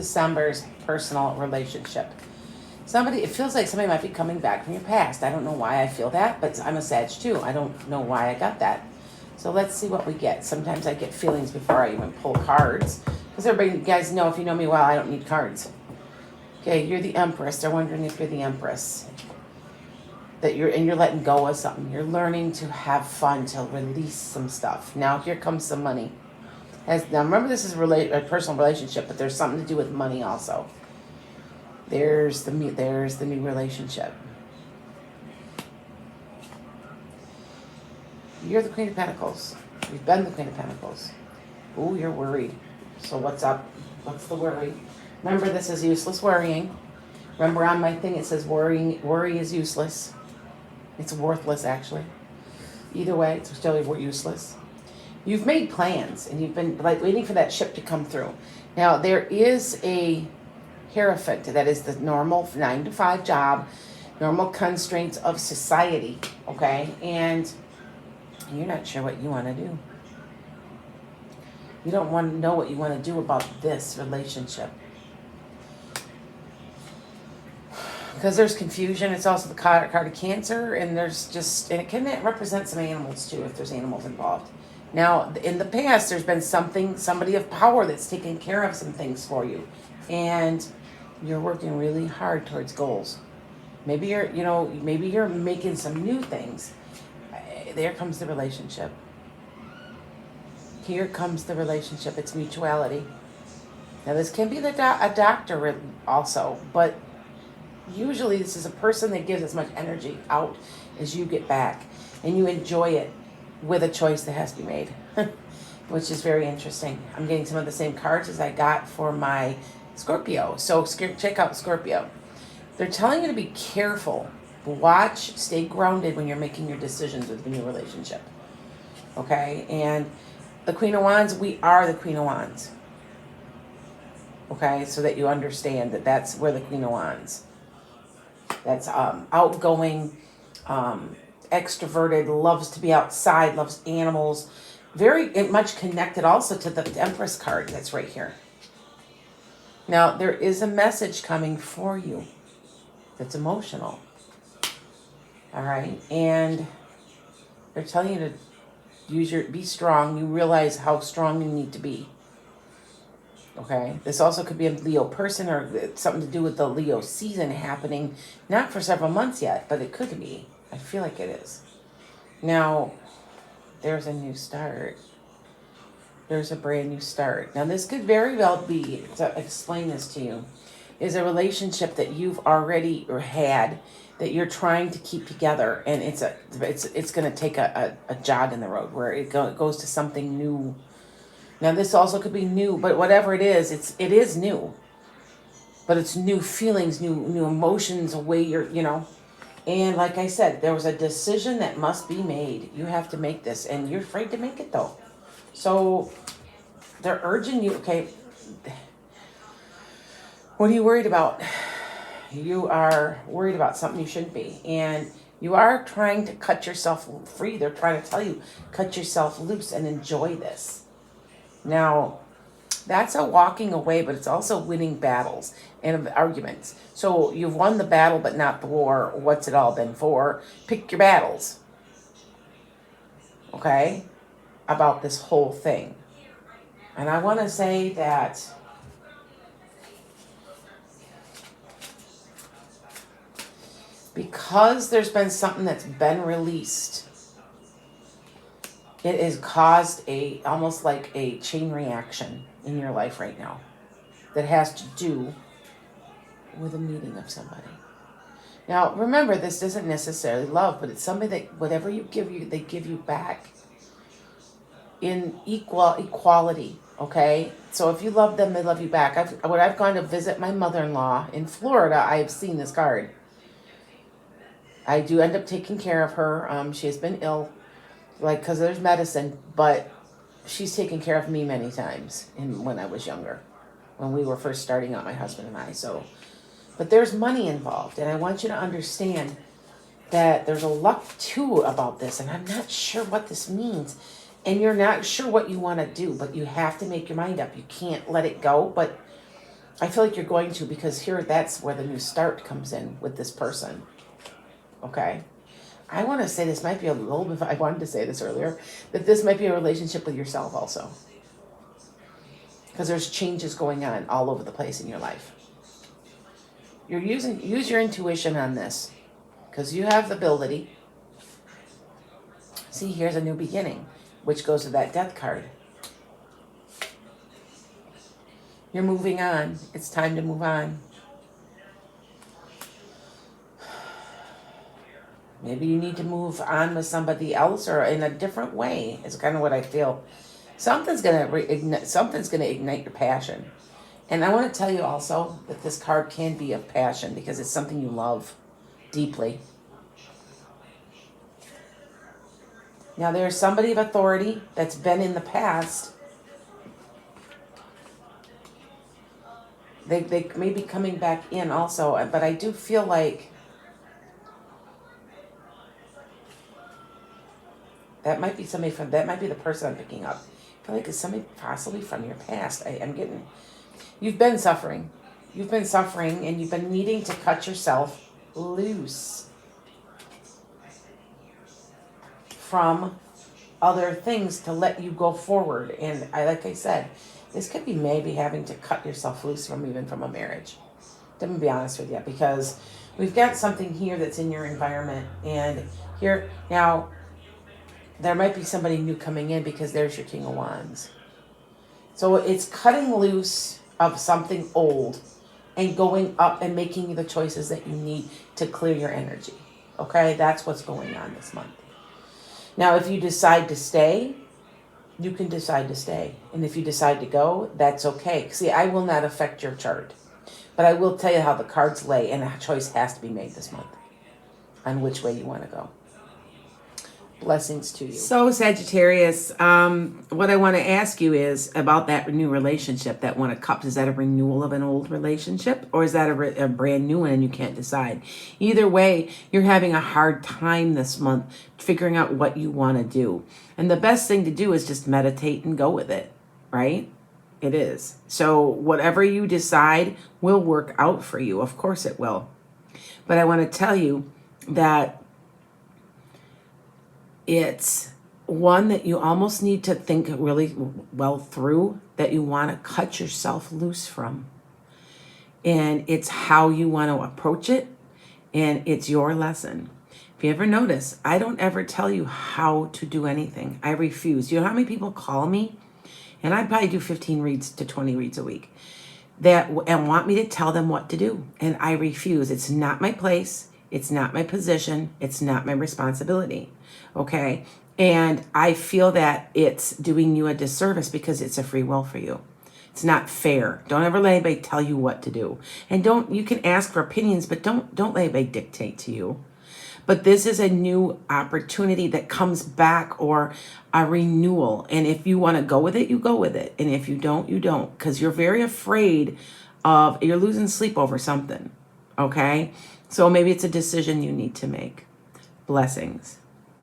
December's personal relationship. It feels like somebody might be coming back from your past. I don't know why I feel that, but I'm a Sag too. I don't know why I got that. So let's see what we get. Sometimes I get feelings before I even pull cards. Because everybody, you guys know, if you know me well, I don't need cards. Okay, you're the Empress. They're wondering if you're the Empress. You're letting go of something. You're learning to have fun, to release some stuff. Now here comes some money. Now remember, this is a personal relationship, but there's something to do with money also. There's the new relationship. You're the Queen of Pentacles. You've been the Queen of Pentacles. Ooh, you're worried. So what's up? What's the worry? Remember, this is useless worrying. Remember on my thing it says worry is useless. It's worthless, actually. Either way, it's still useless. You've made plans, and you've been waiting for that ship to come through. Now, there is a Hierophant. That is the normal 9-to-5 job, normal constraints of society, okay? And you're not sure what you want to do. You don't want to know what you want to do about this relationship. Because there's confusion. It's also the card of Cancer, and and it can represent some animals too, if there's animals involved. Now, in the past, there's been somebody of power that's taken care of some things for you, and you're working really hard towards goals. Maybe you're making some new things. There comes the relationship. Here comes the relationship. It's mutuality. Now, this can be a doctor also, but usually this is a person that gives as much energy out as you get back, and you enjoy it with a choice that has to be made, which is very interesting. I'm getting some of the same cards as I got for my Scorpio. So check out Scorpio. They're telling you to be careful. Watch, stay grounded when you're making your decisions with the new relationship. Okay? And the Queen of Wands, we are the Queen of Wands. Okay? So that you understand that that's where the Queen of Wands. That's outgoing, extroverted, loves to be outside, loves animals. Very much connected also to the Empress card that's right here. Now, there is a message coming for you that's emotional. All right? And they're telling you to be strong. You realize how strong you need to be. Okay? This also could be a Leo person or something to do with the Leo season happening. Not for several months yet, but it could be. I feel like it is. Now, there's a new start. There's a brand new start. Now, this could very well be, to explain this to you, is a relationship that you've already had that you're trying to keep together, and it's going to take a jog in the road where it goes to something new. Now, this also could be new, but whatever it is new. But it's new feelings, new emotions, a way And like I said, there was a decision that must be made. You have to make this, and you're afraid to make it, though. So they're urging you, okay, what are you worried about? You are worried about something you shouldn't be. And you are trying to cut yourself free. They're trying to tell you, cut yourself loose and enjoy this. Now, that's a walking away, but it's also winning battles and arguments. So you've won the battle, but not the war. What's it all been for? Pick your battles. Okay? About this whole thing. And I want to say that because there's been something that's been released, it has caused almost like a chain reaction in your life right now that has to do with a meeting of somebody. Now, remember, this isn't necessarily love, but it's somebody that whatever you give they give you back in equality, okay? So if you love them, they love you back. When I've gone to visit my mother-in-law in Florida, I have seen this card. I do end up taking care of her. She has been ill, because there's medicine, but she's taken care of me many times when I was younger, when we were first starting out, my husband and I. But there's money involved, and I want you to understand that there's a luck too about this, and I'm not sure what this means. And you're not sure what you want to do, but you have to make your mind up. You can't let it go, but I feel like you're going to, because here, that's where the new start comes in with this person. Okay? I want to say this might be a little bit, I wanted to say this earlier, that this might be a relationship with yourself also. Because there's changes going on all over the place in your life. Use your intuition on this. Because you have the ability. See, here's a new beginning, which goes to that death card. You're moving on. It's time to move on. Maybe you need to move on with somebody else or in a different way. It's kind of what I feel. Something's gonna ignite your passion. And I want to tell you also that this card can be of passion because it's something you love deeply. Now there's somebody of authority that's been in the past. They may be coming back in also, but I do feel like that might be somebody from, that might be the person I'm picking up. I feel like it's somebody possibly from your past. You've been suffering. You've been suffering and you've been needing to cut yourself loose from other things to let you go forward. And like I said, this could be maybe having to cut yourself loose from a marriage. Let me be honest with you, because we've got something here that's in your environment, and here now there might be somebody new coming in because there's your King of Wands. So it's cutting loose of something old and going up and making the choices that you need to clear your energy. Okay, that's what's going on this month. Now, if you decide to stay, you can decide to stay. And if you decide to go, that's okay. See, I will not affect your chart. But I will tell you how the cards lay, and a choice has to be made this month on which way you want to go. Blessings to you. So, Sagittarius, what I want to ask you is about that new relationship, that One of Cups. Is that a renewal of an old relationship, or is that a brand new one and you can't decide? Either way, you're having a hard time this month figuring out what you want to do. And the best thing to do is just meditate and go with it, right? It is. So whatever you decide will work out for you. Of course it will. But I want to tell you that it's one that you almost need to think really well through, that you want to cut yourself loose from. And it's how you want to approach it, and it's your lesson. If you ever notice, I don't ever tell you how to do anything. I refuse. You know how many people call me? And I probably do 15 reads to 20 reads a week and want me to tell them what to do. And I refuse. It's not my place. It's not my position. It's not my responsibility. Okay? And I feel that it's doing you a disservice because it's a free will for you. It's not fair. Don't ever let anybody tell you what to do. And you can ask for opinions, but don't let anybody dictate to you. But this is a new opportunity that comes back, or a renewal. And if you want to go with it, you go with it. And if you don't, you don't. Because you're very afraid you're losing sleep over something. Okay? So maybe it's a decision you need to make. Blessings.